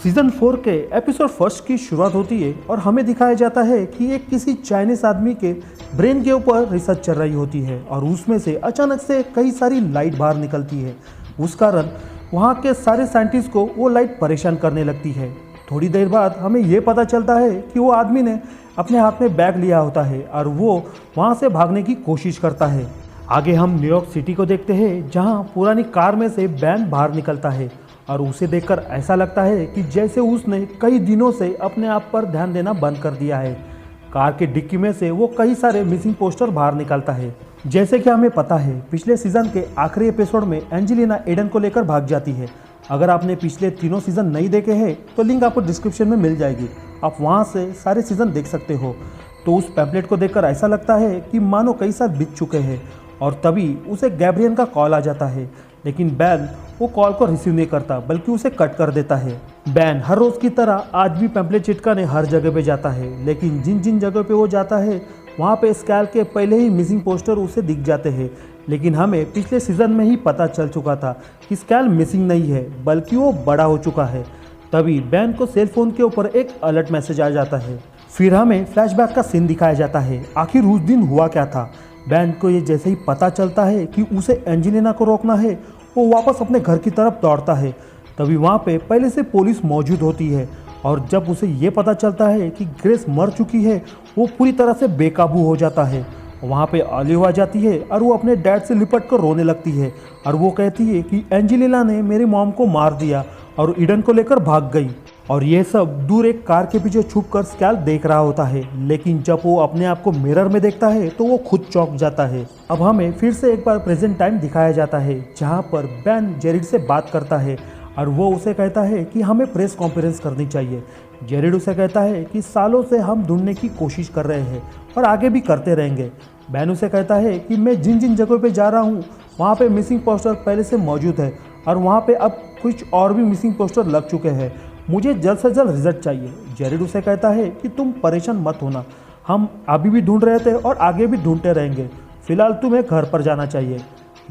Season 4 के episode first की शुरुआत होती है और हमें दिखाया जाता है कि एक किसी चाइनीज आदमी के ब्रेन के ऊपर रिसर्च चल रही होती है और उसमें से अचानक से कई सारी लाइट बाहर निकलती है। उस कारण वहाँ के सारे साइंटिस्ट को वो लाइट परेशान करने लगती है। थोड़ी देर बाद हमें ये पता चलता है कि वो आदमी ने अपने हाथ में बैग लिया होता है और वो वहाँ से भागने की कोशिश करता है। आगे हम न्यूयॉर्क सिटी को देखते हैं जहाँ पुरानी कार में से बैन बाहर निकलता है और उसे देखकर ऐसा लगता है कि जैसे उसने कई दिनों से अपने आप पर ध्यान देना बंद कर दिया है। कार के डिक्की में से वो कई सारे मिसिंग पोस्टर बाहर निकलता है। जैसे कि हमें पता है पिछले सीजन के आखिरी एपिसोड में एंजेलिना एडन को लेकर भाग जाती है। अगर आपने पिछले तीनों सीजन नहीं देखे हैं तो लिंक आपको डिस्क्रिप्शन में मिल जाएगी, आप वहाँ से सारे सीजन देख सकते हो। तो उस पैम्पलेट को देखकर ऐसा लगता है कि मानो कई साल बीत चुके हैं और तभी उसे गैब्रियन का कॉल आ जाता है, लेकिन बैन वो कॉल को रिसीव नहीं करता बल्कि उसे कट कर देता है। बैन हर रोज की तरह आज भी पैम्पलेट चिटकाने हर जगह पे जाता है, लेकिन जिन जिन जगह पे वो जाता है वहाँ पे स्कैल के पहले ही मिसिंग पोस्टर उसे दिख जाते हैं। लेकिन हमें पिछले सीजन में ही पता चल चुका था कि स्कैल मिसिंग नहीं है बल्कि वो बड़ा हो चुका है। तभी बैन को सेल फोन के ऊपर एक अलर्ट मैसेज आ जाता है। फिर हमें फ्लैशबैक का सीन दिखाया जाता है। आखिर उस दिन हुआ क्या था। बैन को ये जैसे ही पता चलता है कि उसे एंजेलिना को रोकना है, वो वापस अपने घर की तरफ दौड़ता है। तभी वहाँ पे पहले से पुलिस मौजूद होती है और जब उसे ये पता चलता है कि ग्रेस मर चुकी है वो पूरी तरह से बेकाबू हो जाता है। वहाँ पे ऑलिव आ जाती है और वो अपने डैड से लिपट कर रोने लगती है और वो कहती है कि एंजेलिना ने मेरी मॉम को मार दिया और ईडन को लेकर भाग गई। और ये सब दूर एक कार के पीछे छुपकर स्कैल देख रहा होता है, लेकिन जब वो अपने आप को मिरर में देखता है तो वो खुद चौंक जाता है। अब हमें फिर से एक बार प्रेजेंट टाइम दिखाया जाता है जहाँ पर बैन जेरिड से बात करता है और वो उसे कहता है कि हमें प्रेस कॉन्फ्रेंस करनी चाहिए। जेरिड उसे कहता है कि सालों से हम ढूंढने की कोशिश कर रहे हैं और आगे भी करते रहेंगे। बैन उसे कहता है कि मैं जिन जिन जगहों पे जा रहा हूँ वहाँ पे मिसिंग पोस्टर पहले से मौजूद है और वहाँ पे अब कुछ और भी मिसिंग पोस्टर लग चुके हैं, मुझे जल्द से जल्द रिजल्ट चाहिए। जेरिड उसे कहता है कि तुम परेशान मत होना, हम अभी भी ढूंढ रहे थे और आगे भी ढूंढते रहेंगे, फिलहाल तुम्हें घर पर जाना चाहिए।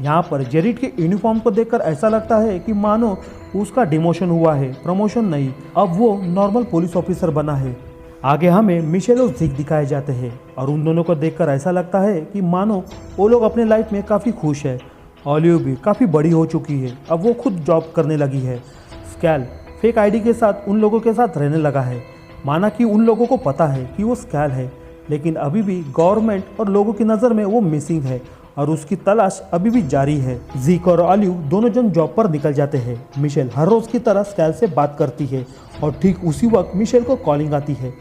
यहाँ पर जेरिड के यूनिफॉर्म को देखकर ऐसा लगता है कि मानो उसका डिमोशन हुआ है, प्रमोशन नहीं, अब वो नॉर्मल पुलिस ऑफिसर बना है। आगे हमें मिशेल और जिक दिखाए जाते हैं और उन दोनों को देखकर ऐसा लगता है कि मानो वो लोग अपने लाइफ में काफ़ी खुश है। ऑलिव भी काफ़ी बड़ी हो चुकी है, अब वो खुद जॉब करने लगी है। स्कैल फेक आईडी के साथ उन लोगों के साथ रहने लगा है, माना कि उन लोगों को पता है कि वो स्कैल है, लेकिन अभी भी गवर्नमेंट और लोगों की नज़र में वो मिसिंग है और उसकी तलाश अभी भी जारी है। जीक और ऑलिव दोनों जन जॉब पर निकल जाते हैं। मिशेल हर रोज़ की तरह स्कैल से बात करती है और ठीक उसी वक्त मिशेल को कॉलिंग आती है।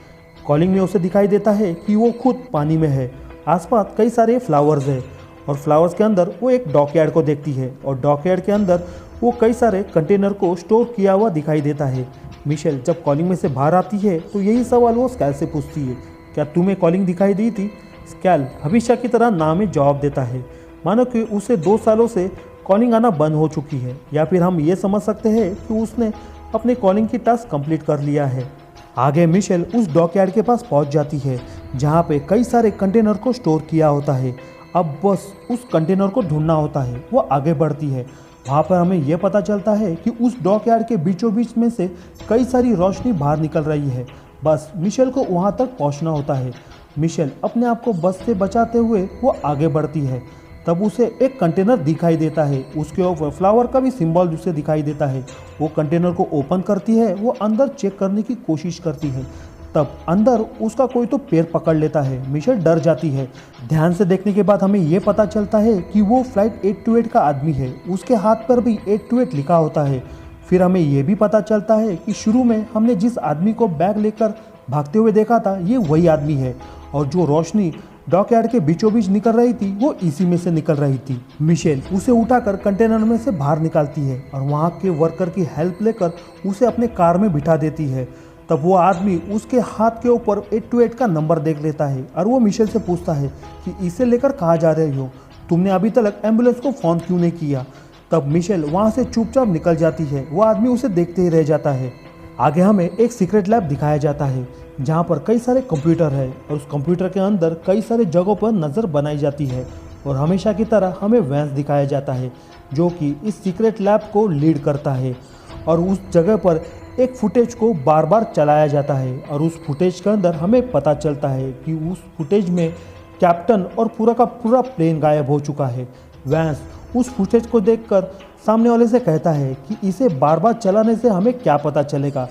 कॉलिंग में उसे दिखाई देता है कि वो खुद पानी में है, आसपास कई सारे फ्लावर्स है और फ्लावर्स के अंदर वो एक डॉकयार्ड को देखती है और डॉकयार्ड के अंदर वो कई सारे कंटेनर को स्टोर किया हुआ दिखाई देता है। मिशेल जब कॉलिंग में से बाहर आती है तो यही सवाल वो स्कैल से पूछती है, क्या तुम्हें कॉलिंग दिखाई दी थी? स्कैल हमेशा की तरह ना में जवाब देता है, मानो कि उसे 2 सालों से कॉलिंग आना बंद हो चुकी है, या फिर हम ये समझ सकते हैं कि उसने अपने कॉलिंग की टास्क कंप्लीट कर लिया है। आगे मिशेल उस डॉकयार्ड के पास पहुंच जाती है जहां पे कई सारे कंटेनर को स्टोर किया होता है। अब बस उस कंटेनर को ढूंढना होता है। वो आगे बढ़ती है, वहाँ पर हमें यह पता चलता है कि उस डॉकयार्ड के बीचों बीच में से कई सारी रोशनी बाहर निकल रही है। बस मिशेल को वहाँ तक पहुँचना होता है। मिशेल अपने आप को बस से बचाते हुए वो आगे बढ़ती है। तब उसे एक कंटेनर दिखाई देता है, उसके ऊपर फ्लावर का भी सिंबल उसे दिखाई देता है। वो कंटेनर को ओपन करती है, वो अंदर चेक करने की कोशिश करती है। तब अंदर उसका कोई तो पैर पकड़ लेता है। मिशेल डर जाती है। ध्यान से देखने के बाद हमें ये पता चलता है कि वो फ्लाइट 828 का आदमी है, उसके हाथ पर भी 828 लिखा होता है। फिर हमें ये भी पता चलता है कि शुरू में हमने जिस आदमी को बैग लेकर भागते हुए देखा था ये वही आदमी है और जो रोशनी डॉकयार्ड के बीचों बीच निकल रही थी वो इसी में से निकल रही थी। मिशेल उसे उठाकर कंटेनर में से बाहर निकालती है और वहाँ के वर्कर की हेल्प लेकर उसे अपने कार में बिठा देती है। तब वो आदमी उसके हाथ के ऊपर 828 का नंबर देख लेता है और वो मिशेल से पूछता है कि इसे लेकर कहाँ जा रहे हो, तुमने अभी तक एम्बुलेंस को फ़ोन क्यों नहीं किया। तब मिशेल वहाँ से चुपचाप निकल जाती है। वो आदमी उसे देखते ही रह जाता है। आगे हमें एक सीक्रेट लैब दिखाया जाता है जहाँ पर कई सारे कंप्यूटर है और उस कंप्यूटर के अंदर कई सारे जगहों पर नज़र बनाई जाती है और हमेशा की तरह हमें वैंस दिखाया जाता है जो कि इस सीक्रेट लैब को लीड करता है और उस जगह पर एक फुटेज को बार बार चलाया जाता है और उस फुटेज के अंदर हमें पता चलता है कि उस फुटेज में कैप्टन और पूरा का पूरा प्लेन गायब हो चुका है। वैंस उस फुटेज को देखकर सामने वाले से कहता है कि इसे बार बार चलाने से हमें क्या पता चलेगा।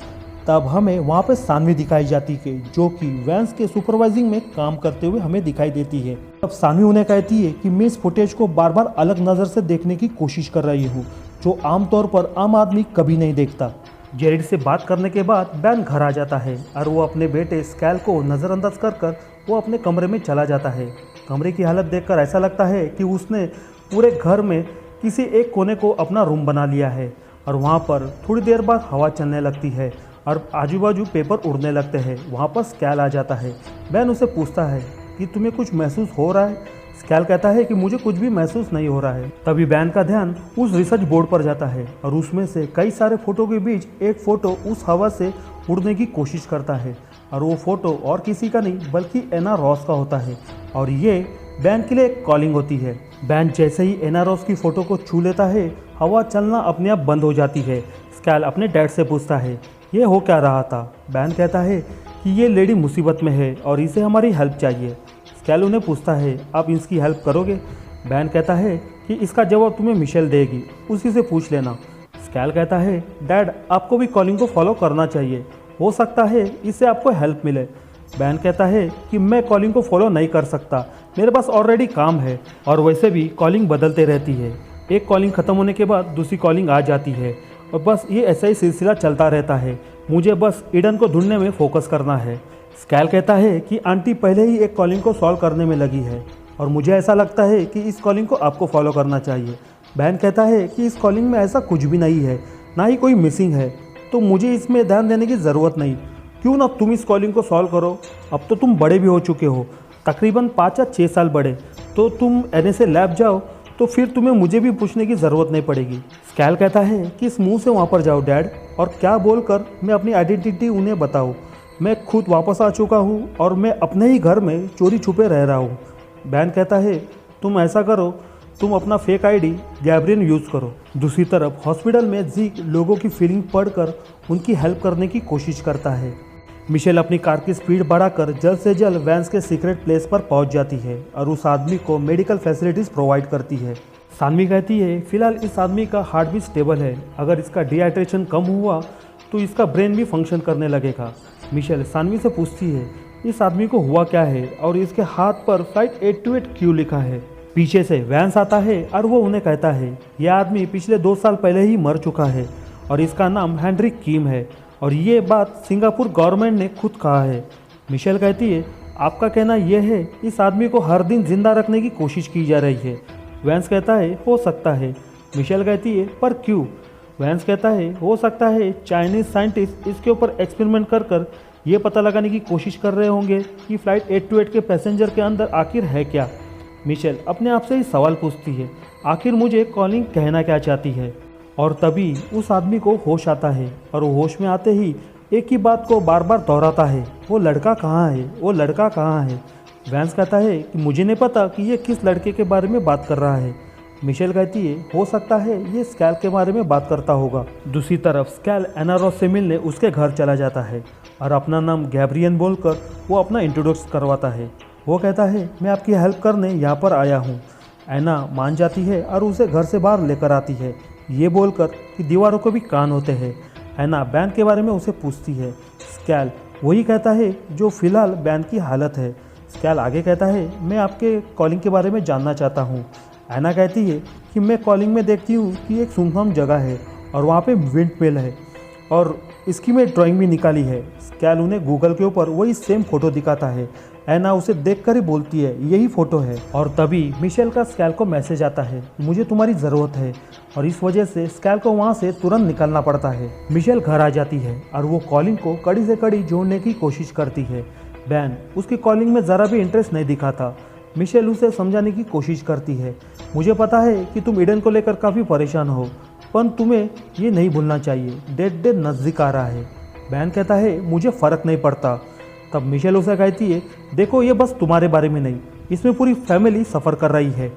तब हमें वहाँ पे सानवी दिखाई जाती है जो कि वैंस के सुपरवाइजिंग में काम करते हुए हमें दिखाई देती है। तब सानवी उन्हें कहती है कि मैं इस फुटेज को बार बार अलग नज़र से देखने की कोशिश कर रही हूँ, जो आमतौर पर आम आदमी कभी नहीं देखता। जेरिड से बात करने के बाद बैन घर आ जाता है और वो अपने बेटे स्कैल को नज़रअंदाज कर वो अपने कमरे में चला जाता है। कमरे की हालत देखकर ऐसा लगता है कि उसने पूरे घर में किसी एक कोने को अपना रूम बना लिया है और वहाँ पर थोड़ी देर बाद हवा चलने लगती है और आजू बाजू पेपर उड़ने लगते हैं। वहाँ पर स्कैल आ जाता है। बैन उसे पूछता है कि तुम्हें कुछ महसूस हो रहा है। स्कैल कहता है कि मुझे कुछ भी महसूस नहीं हो रहा है। तभी बैन का ध्यान उस रिसर्च बोर्ड पर जाता है और उसमें से कई सारे फोटो के बीच एक फ़ोटो उस हवा से उड़ने की कोशिश करता है और वो फ़ोटो और किसी का नहीं बल्कि एना रॉस का होता है और ये बैन के लिए एक कॉलिंग होती है। बैन जैसे ही एना रॉस की फ़ोटो को छू लेता है, हवा चलना अपने आप बंद हो जाती है। स्कैल अपने डैड से पूछता है ये हो क्या रहा था। बैन कहता है कि ये लेडी मुसीबत में है और इसे हमारी हेल्प चाहिए। स्कैल उन्हें पूछता है आप इसकी हेल्प करोगे। बैन कहता है कि इसका जवाब तुम्हें मिशेल देगी, उसी से पूछ लेना। स्कैल कहता है डैड आपको भी कॉलिंग को फॉलो करना चाहिए, हो सकता है इससे आपको हेल्प मिले। बैन कहता है कि मैं कॉलिंग को फॉलो नहीं कर सकता, मेरे पास ऑलरेडी काम है और वैसे भी कॉलिंग बदलते रहती है। एक कॉलिंग ख़त्म होने के बाद दूसरी कॉलिंग आ जाती है और बस ये ऐसा ही सिलसिला चलता रहता है। मुझे बस ईडन को ढूंढने में फोकस करना है। स्कैल कहता है कि आंटी पहले ही एक कॉलिंग को सॉल्व करने में लगी है और मुझे ऐसा लगता है कि इस कॉलिंग को आपको फॉलो करना चाहिए। बैन कहता है कि इस कॉलिंग में ऐसा कुछ भी नहीं है, ना ही कोई मिसिंग है, तो मुझे इसमें ध्यान देने की ज़रूरत नहीं। क्यों ना तुम इस कॉलिंग को सॉल्व करो, अब तो तुम बड़े भी हो चुके हो, तकरीबन 5 या 6 साल बड़े, तो तुम NSA लैब जाओ तो फिर तुम्हें मुझे भी पूछने की ज़रूरत नहीं पड़ेगी। स्कैल कहता है कि इस मुंह से वहाँ पर जाओ डैड और क्या बोलकर मैं अपनी आइडेंटिटी उन्हें बताऊँ। मैं खुद वापस आ चुका हूँ और मैं अपने ही घर में चोरी छुपे रह रहा हूँ। बैन कहता है तुम ऐसा करो, तुम अपना फेक आईडी गैब्रियन यूज़ करो। दूसरी तरफ हॉस्पिटल में ज़ीक लोगों की फीलिंग पढ़कर उनकी हेल्प करने की कोशिश करता है। मिशेल अपनी कार की स्पीड बढ़ाकर जल्द से जल्द वैंस के सीक्रेट प्लेस पर पहुंच जाती है और उस आदमी को मेडिकल फैसिलिटीज़ प्रोवाइड करती है। सानवी कहती है फिलहाल इस आदमी का हार्ट भी स्टेबल है, अगर इसका डिहाइड्रेशन कम हुआ तो इसका ब्रेन भी फंक्शन करने लगेगा। मिशेल सानवी से पूछती है इस आदमी को हुआ क्या है और इसके हाथ पर फ्लाइट 828 क्यों लिखा है। पीछे से वैंस आता है और वो उन्हें कहता है यह आदमी पिछले 2 साल पहले ही मर चुका है और इसका नाम हेनरिक किम है और ये बात सिंगापुर गवर्नमेंट ने खुद कहा है। मिशेल कहती है आपका कहना यह है इस आदमी को हर दिन जिंदा रखने की कोशिश की जा रही है। वैंस कहता है हो सकता है। मिशेल कहती है पर क्यों। वैंस कहता है हो सकता है चाइनीज़ साइंटिस्ट इसके ऊपर एक्सपेरिमेंट कर ये पता लगाने की कोशिश कर रहे होंगे कि फ़्लाइट 828 के पैसेंजर के अंदर आखिर है क्या। मिशेल अपने आप से ही सवाल पूछती है आखिर मुझे कॉलिंग कहना क्या चाहती है। और तभी उस आदमी को होश आता है और वो होश में आते ही एक ही बात को बार बार दोहराता है वो लड़का कहाँ है, वो लड़का कहाँ है। वैंस कहता है कि मुझे नहीं पता कि ये किस लड़के के बारे में बात कर रहा है। मिशेल कहती है हो सकता है ये स्कैल के बारे में बात करता होगा। दूसरी तरफ स्कैल एना रॉस से मिलने उसके घर चला जाता है और अपना नाम गैब्रियन बोलकर वो अपना इंट्रोड्यूस करवाता है। वो कहता है मैं आपकी हेल्प करने यहाँ पर आया हूँ। एना मान जाती है और उसे घर से बाहर लेकर आती है, ये बोलकर कि दीवारों को भी कान होते हैं। एना बैन के बारे में उसे पूछती है। स्कैल वही कहता है जो फिलहाल बैन की हालत है। स्कैल आगे कहता है मैं आपके कॉलिंग के बारे में जानना चाहता हूँ। एना कहती है कि मैं कॉलिंग में देखती हूँ कि एक सुनसान जगह है और वहाँ पे विंड मिल है और इसकी मैं ड्राइंग भी निकाली है। स्कैल उन्हें गूगल के ऊपर वही सेम फ़ोटो दिखाता है। एना उसे देखकर ही बोलती है यही फ़ोटो है। और तभी मिशेल का स्कैल को मैसेज आता है मुझे तुम्हारी ज़रूरत है और इस वजह से स्कैल को वहाँ से तुरंत निकलना पड़ता है। मिशेल घर आ जाती है और वो कॉलिंग को कड़ी से कड़ी जोड़ने की कोशिश करती है। बैन उसकी कॉलिंग में ज़रा भी इंटरेस्ट नहीं दिखाता। मिशेल उसे समझाने की कोशिश करती है मुझे पता है कि तुम ईडन को लेकर काफ़ी परेशान हो, पर तुम्हें ये नहीं भूलना चाहिए डेड डे नज़दीक आ रहा है। बैन कहता है मुझे फ़र्क नहीं पड़ता। तब मिशेल उसे कहती है देखो ये बस तुम्हारे बारे में नहीं, इसमें पूरी फैमिली सफ़र कर रही है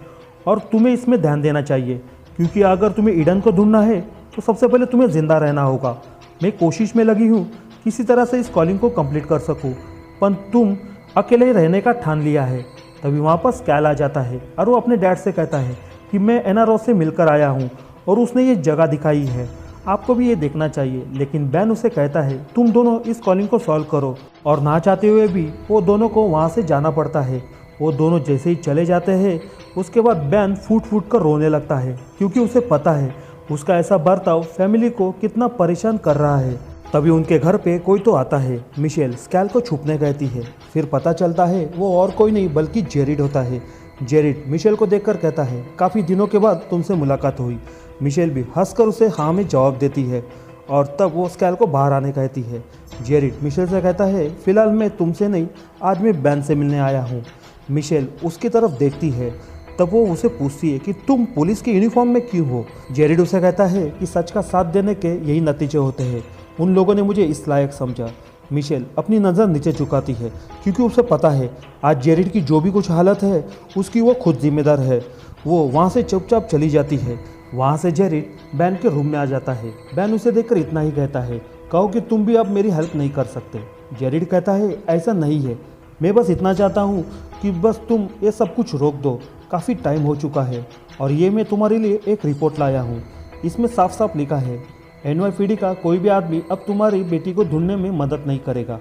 और तुम्हें इसमें ध्यान देना चाहिए क्योंकि अगर तुम्हें ईडन को ढूंढना है तो सबसे पहले तुम्हें ज़िंदा रहना होगा मैं कोशिश में लगी हूँ किसी तरह से इस कॉलिंग को कंप्लीट कर सकूँ, पर तुम अकेले रहने का ठान लिया है। तभी वहाँ पर स्कैल आ जाता है और वो अपने डैड से कहता है कि मैं एनारो से मिलकर आया हूँ और उसने ये जगह दिखाई है, आपको भी ये देखना चाहिए। लेकिन बैन उसे कहता है तुम दोनों इस कॉलिंग को सॉल्व करो, और ना चाहते हुए भी वो दोनों को वहाँ से जाना पड़ता है। वो दोनों जैसे ही चले जाते हैं उसके बाद बैन फूट फूट कर रोने लगता है, क्योंकि उसे पता है उसका ऐसा बर्ताव फैमिली को कितना परेशान कर रहा है। तभी उनके घर पे कोई तो आता है। मिशेल स्कैल को छुपने कहती है, फिर पता चलता है वो और कोई नहीं बल्कि जेरिड होता है। जेरिड मिशेल को देखकर कहता है काफ़ी दिनों के बाद तुमसे मुलाकात हुई। मिशेल भी हंसकर उसे हाँ में जवाब देती है और तब वो स्कैल को बाहर आने कहती है। जेरिड मिशेल से कहता है फिलहाल मैं तुमसे नहीं, आज मैं बैन से मिलने आया हूँ। मिशेल उसकी तरफ देखती है, तब वो उसे पूछती है कि तुम पुलिस के यूनिफॉर्म में क्यों हो। जेरिड उसे कहता है कि सच का साथ देने के यही नतीजे होते हैं, उन लोगों ने मुझे इस लायक समझा। मिशेल अपनी नज़र नीचे झुकाती है, क्योंकि उसे पता है आज जेरिड की जो भी कुछ हालत है उसकी वो खुद जिम्मेदार है। वो वहाँ से चुपचाप चली जाती है। वहाँ से जेरिड बैन के रूम में आ जाता है। बैन उसे देखकर इतना ही कहता है, कहो कि तुम भी अब मेरी हेल्प नहीं कर सकते। जेरिड कहता है ऐसा नहीं है, मैं बस इतना चाहता हूँ कि बस तुम ये सब कुछ रोक दो, काफ़ी टाइम हो चुका है और ये मैं तुम्हारे लिए एक रिपोर्ट लाया हूँ। इसमें साफ साफ लिखा है NYPD का कोई भी आदमी अब तुम्हारी बेटी को ढूंढने में मदद नहीं करेगा,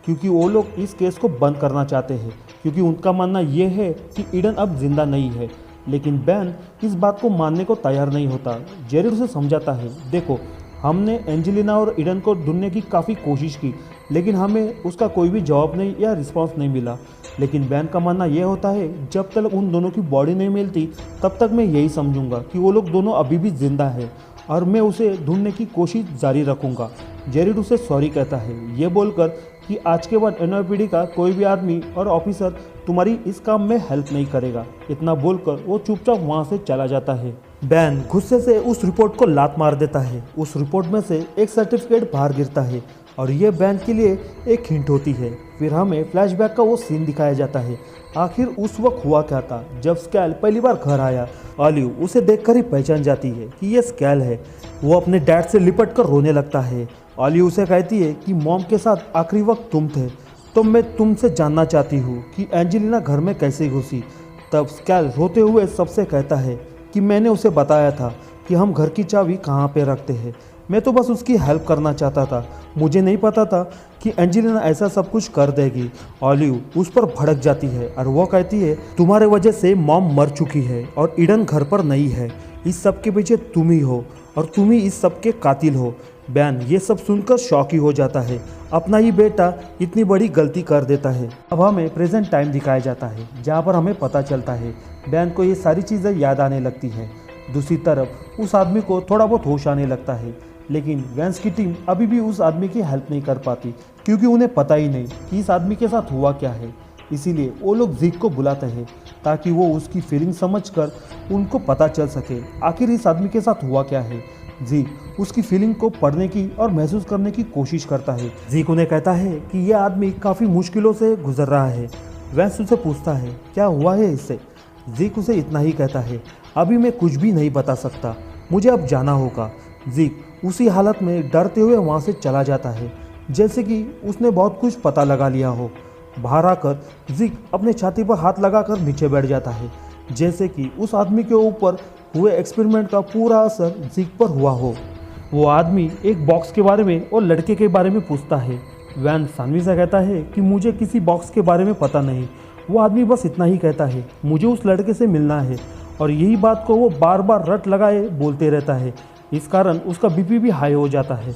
क्योंकि वो लोग इस केस को बंद करना चाहते हैं, क्योंकि उनका मानना ये है कि ईडन अब जिंदा नहीं है। लेकिन बैन इस बात को मानने को तैयार नहीं होता। जेरिड उसे समझाता है, देखो हमने एंजेलिना और ईडन को ढूंढने की काफ़ी कोशिश की, लेकिन हमें उसका कोई भी जवाब नहीं या रिस्पांस नहीं मिला। लेकिन बैन का मानना यह होता है जब तक उन दोनों की बॉडी नहीं मिलती तब तक मैं यही समझूंगा कि वो लोग दोनों अभी भी जिंदा है और मैं उसे ढूंढने की कोशिश जारी रखूंगा। जेरिड उसे सॉरी कहता है, ये बोलकर कि आज के बाद NYPD का कोई भी आदमी और ऑफिसर तुम्हारी इस काम में हेल्प नहीं करेगा। इतना बोलकर वो चुपचाप वहाँ से चला जाता है। बैन गुस्से से उस रिपोर्ट को लात मार देता है। उस रिपोर्ट में से एक सर्टिफिकेट बाहर गिरता है और ये बैन के लिए एक हिंट होती है। फिर हमें फ्लैशबैक का वो सीन दिखाया जाता है। आखिर उस वक्त हुआ क्या था जब स्कैल पहली बार घर आया। ऑलिव उसे देखकर ही पहचान जाती है कि ये स्कैल है। वो अपने डैड से लिपट कर रोने लगता है। ऑलिव उसे कहती है कि मॉम के साथ आखिरी वक्त तुम थे, तो मैं तुमसे जानना चाहती हूँ कि एंजेलिना घर में कैसे घुसी। तब स्कैल रोते हुए सबसे कहता है कि मैंने उसे बताया था कि हम घर की चाबी कहाँ पे रखते हैं, मैं तो बस उसकी हेल्प करना चाहता था, मुझे नहीं पता था कि एंजेलिना ऐसा सब कुछ कर देगी। ऑलिव उस पर भड़क जाती है और वो कहती है तुम्हारे वजह से मॉम मर चुकी है और ईडन घर पर नहीं है, इस सब के पीछे तुम ही हो और तुम ही इस सब के कातिल हो। बैन ये सब सुनकर शॉक ही हो जाता है, अपना ही बेटा इतनी बड़ी गलती कर देता है। अब हमें प्रेजेंट टाइम दिखाया जाता है, जहाँ पर हमें पता चलता है बैन को ये सारी चीज़ें याद आने लगती हैं। दूसरी तरफ उस आदमी को थोड़ा बहुत होश आने लगता है, लेकिन वैंस की टीम अभी भी उस आदमी की हेल्प नहीं कर पाती, क्योंकि उन्हें पता ही नहीं कि इस आदमी के साथ हुआ क्या है। इसीलिए वो लोग जीक को बुलाते हैं ताकि वो उसकी फीलिंग समझकर उनको पता चल सके आखिर इस आदमी के साथ हुआ क्या है। जीक उसकी फीलिंग को पढ़ने की और महसूस करने की कोशिश करता है। जीक उन्हें कहता है कि यह आदमी काफ़ी मुश्किलों से गुजर रहा है। वैंस उसे पूछता है क्या हुआ है इससे। जीक उसे इतना ही कहता है, अभी मैं कुछ भी नहीं बता सकता, मुझे अब जाना होगा। जीक उसी हालत में डरते हुए वहाँ से चला जाता है, जैसे कि उसने बहुत कुछ पता लगा लिया हो। बाहर आकर जीक अपने छाती पर हाथ लगाकर नीचे बैठ जाता है, जैसे कि उस आदमी के ऊपर हुए एक्सपेरिमेंट का पूरा असर जीक पर हुआ हो। वो आदमी एक बॉक्स के बारे में और लड़के के बारे में पूछता है। वैन सानवी से कहता है कि मुझे किसी बॉक्स के बारे में पता नहीं। वो आदमी बस इतना ही कहता है, मुझे उस लड़के से मिलना है, और यही बात को वो बार बार रट लगाए बोलते रहता है। इस कारण उसका बीपी भी हाई हो जाता है।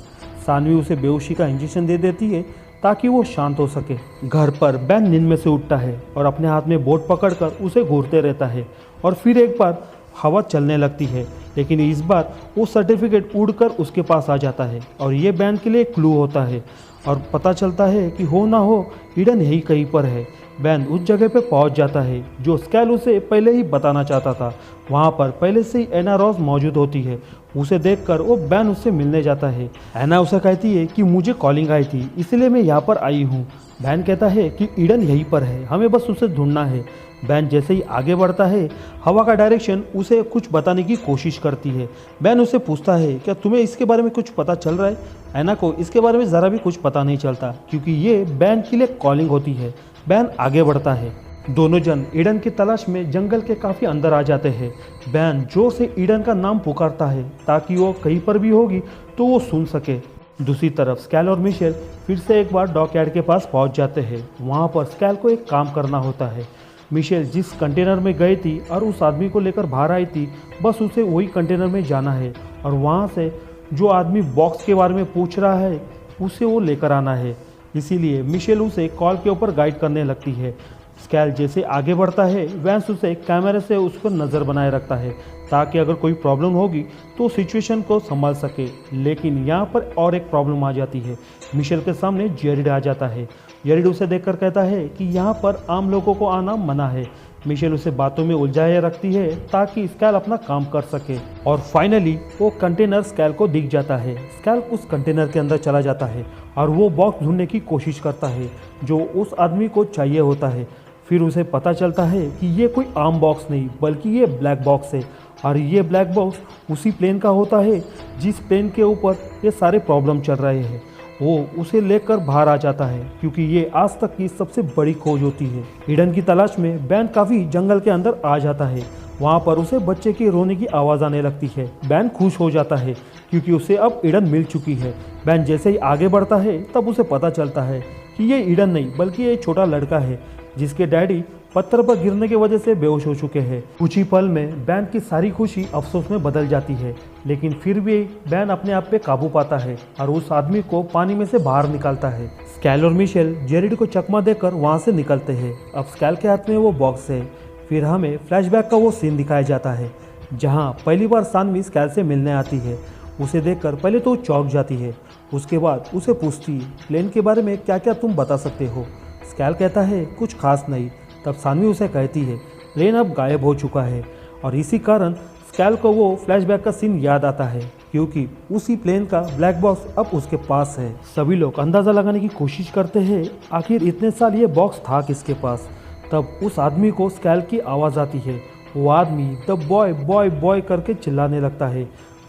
सानवी उसे बेहोशी का इंजेक्शन दे देती है ताकि वो शांत हो सके। घर पर बैन नींद में से उठता है और अपने हाथ में बोर्ड पकड़कर उसे घूरते रहता है, और फिर एक बार हवा चलने लगती है, लेकिन इस बार वो सर्टिफिकेट उड़कर उसके पास आ जाता है और ये बैन के लिए क्लू होता है। और पता चलता है कि हो ना हो ईडन यही कहीं पर है, बैन उस जगह पे पहुंच जाता है जो स्कैल उसे पहले ही बताना चाहता था। वहां पर पहले से ही एना रॉस मौजूद होती है। उसे देखकर वो बैन उससे मिलने जाता है। एना उसे कहती है कि मुझे कॉलिंग आई थी इसलिए मैं यहाँ पर आई हूँ। बैन कहता है कि ईडन यहीं पर है, हमें बस उसे ढूंढना है। बैन जैसे ही आगे बढ़ता है हवा का डायरेक्शन उसे कुछ बताने की कोशिश करती है। बैन उसे पूछता है क्या तुम्हें इसके बारे में कुछ पता चल रहा है। एना को इसके बारे में ज़रा भी कुछ पता नहीं चलता क्योंकि ये बैन के लिए कॉलिंग होती है। बैन आगे बढ़ता है। दोनों जन ईडन की तलाश में जंगल के काफ़ी अंदर आ जाते हैं। बैन जोर से ईडन का नाम पुकारता है ताकि वो कहीं पर भी होगी तो वो सुन सके। दूसरी तरफ स्कैल और मिशेल फिर से एक बार डॉकयार्ड के पास पहुंच जाते हैं। वहां पर स्कैल को एक काम करना होता है। मिशेल जिस कंटेनर में गई थी और उस आदमी को लेकर बाहर आई थी, बस उसे वही कंटेनर में जाना है और वहां से जो आदमी बॉक्स के बारे में पूछ रहा है उसे वो लेकर आना है। इसीलिए मिशेल उसे कॉल के ऊपर गाइड करने लगती है। स्कैल जैसे आगे बढ़ता है वैंस उसे कैमरे से उस पर नज़र बनाए रखता है ताकि अगर कोई प्रॉब्लम होगी तो सिचुएशन को संभाल सके। लेकिन यहाँ पर और एक प्रॉब्लम आ जाती है। मिशेल के सामने जेरिड आ जाता है। जेरिड उसे देखकर कहता है कि यहाँ पर आम लोगों को आना मना है। मिशेल उसे बातों में उलझाए रखती है ताकि स्कैल अपना काम कर सके और फाइनली वो कंटेनर स्कैल को दिख जाता है। स्कैल उस कंटेनर के अंदर चला जाता है और वो बॉक्स ढूंढने की कोशिश करता है जो उस आदमी को चाहिए होता है। फिर उसे पता चलता है कि ये कोई आम बॉक्स नहीं बल्कि ये ब्लैक बॉक्स है और ये ब्लैक बॉक्स उसी प्लेन का होता है जिस प्लेन के ऊपर ये सारे प्रॉब्लम चल रहे हैं। वो उसे लेकर बाहर आ जाता है क्योंकि ये आज तक की सबसे बड़ी खोज होती है। ईडन की तलाश में बैन काफ़ी जंगल के अंदर आ जाता है। वहाँ पर उसे बच्चे के रोने की आवाज़ आने लगती है। बैन खुश हो जाता है क्योंकि उसे अब ईडन मिल चुकी है। बैन जैसे ही आगे बढ़ता है तब उसे पता चलता है कि ये ईडन नहीं बल्कि ये छोटा लड़का है जिसके डैडी पत्थर पर गिरने की वजह से बेहोश हो चुके हैं। कुछ ही पल में बैन की सारी खुशी अफसोस में बदल जाती है, लेकिन फिर भी बैन अपने आप पे काबू पाता है और उस आदमी को पानी में से बाहर निकालता है। स्कैल और मिशेल जेरिड को चकमा देकर वहां से निकलते हैं। अब स्कैल के हाथ में वो बॉक्स है। फिर हमें फ्लैशबैक का वो सीन दिखाया जाता है जहाँ पहली बार सानवी स्कैल से मिलने आती है। उसे देखकर पहले तो चौंक जाती है, उसके बाद उसे पूछती प्लेन के बारे में क्या क्या तुम बता सकते हो। स्कैल कहता है कुछ खास नहीं। तब सानवी उसे कहती है प्लेन अब गायब हो चुका है और इसी कारण स्कैल को वो फ्लैशबैक का सीन याद आता है क्योंकि उसी प्लेन का ब्लैक बॉक्स अब उसके पास है। सभी लोग अंदाज़ा लगाने की कोशिश करते हैं आखिर इतने साल ये बॉक्स था किसके पास। तब उस आदमी को स्कैल की आवाज़ आती है। वो आदमी द बॉय बॉय बॉय करके चिल्लाने लगता है।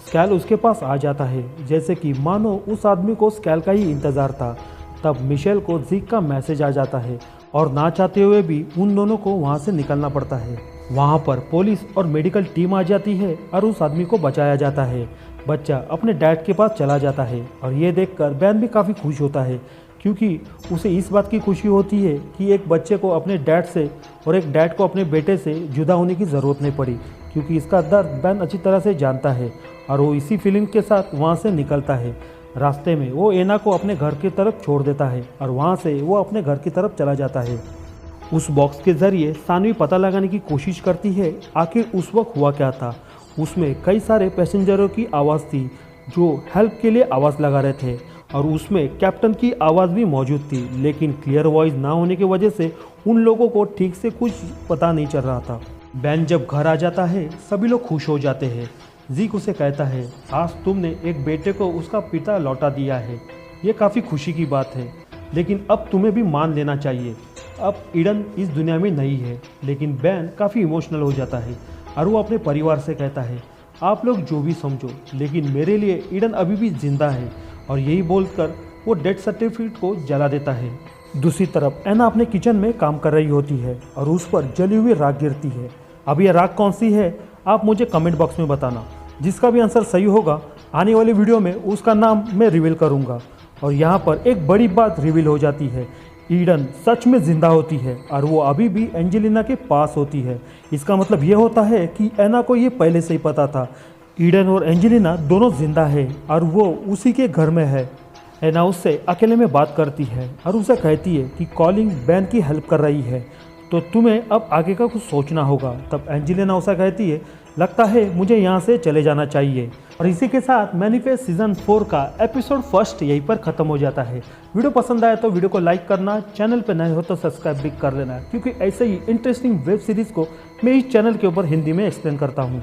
स्कैल उसके पास आ जाता है जैसे कि मानो उस आदमी को स्कैल का ही इंतज़ार था। तब मिशेल को जीक का मैसेज आ जाता है और ना चाहते हुए भी उन दोनों को वहाँ से निकलना पड़ता है। वहाँ पर पुलिस और मेडिकल टीम आ जाती है और उस आदमी को बचाया जाता है। बच्चा अपने डैड के पास चला जाता है और ये देखकर बैन भी काफ़ी खुश होता है क्योंकि उसे इस बात की खुशी होती है कि एक बच्चे को अपने डैड से और एक डैड को अपने बेटे से जुदा होने की ज़रूरत नहीं पड़ी क्योंकि इसका दर्द बैन अच्छी तरह से जानता है और वो इसी फीलिंग के साथ वहाँ से निकलता है। रास्ते में वो एना को अपने घर की तरफ छोड़ देता है और वहाँ से वो अपने घर की तरफ चला जाता है। उस बॉक्स के ज़रिए सानवी पता लगाने की कोशिश करती है आखिर उस वक्त हुआ क्या था। उसमें कई सारे पैसेंजरों की आवाज़ थी जो हेल्प के लिए आवाज़ लगा रहे थे और उसमें कैप्टन की आवाज़ भी मौजूद थी, लेकिन क्लियर वॉइस ना होने की वजह से उन लोगों को ठीक से कुछ पता नहीं चल रहा था। बैन जब घर आ जाता है सभी लोग खुश हो जाते हैं। जीक उसे कहता है आज तुमने एक बेटे को उसका पिता लौटा दिया है, ये काफ़ी खुशी की बात है, लेकिन अब तुम्हें भी मान लेना चाहिए अब ईडन इस दुनिया में नहीं है। लेकिन बैन काफ़ी इमोशनल हो जाता है और वो अपने परिवार से कहता है आप लोग जो भी समझो लेकिन मेरे लिए ईडन अभी भी जिंदा है, और यही बोलकर वो डेथ सर्टिफिकेट को जला देता है। दूसरी तरफ एना अपने किचन में काम कर रही होती है और उस पर जली हुई राख गिरती है। अब यह राख कौन सी है आप मुझे कमेंट बॉक्स में बताना, जिसका भी आंसर सही होगा आने वाली वीडियो में उसका नाम मैं रिवील करूंगा। और यहाँ पर एक बड़ी बात रिवील हो जाती है, ईडन सच में जिंदा होती है और वो अभी भी एंजेलिना के पास होती है। इसका मतलब ये होता है कि एना को ये पहले से ही पता था ईडन और एंजेलिना दोनों जिंदा है और वो उसी के घर में है। एना उससे अकेले में बात करती है और उसे कहती है कि कॉलिंग बैन की हेल्प कर रही है तो तुम्हें अब आगे का कुछ सोचना होगा। तब एंजेलिना उसे कहती है लगता है मुझे यहाँ से चले जाना चाहिए। और इसी के साथ मैनिफेस्ट सीजन 4 का एपिसोड फर्स्ट यहीं पर खत्म हो जाता है। वीडियो पसंद आया तो वीडियो को लाइक करना, चैनल पर नए हो तो सब्सक्राइब भी कर लेना, क्योंकि ऐसे ही इंटरेस्टिंग वेब सीरीज को मैं इस चैनल के ऊपर हिंदी में एक्सप्लेन करता हूँ।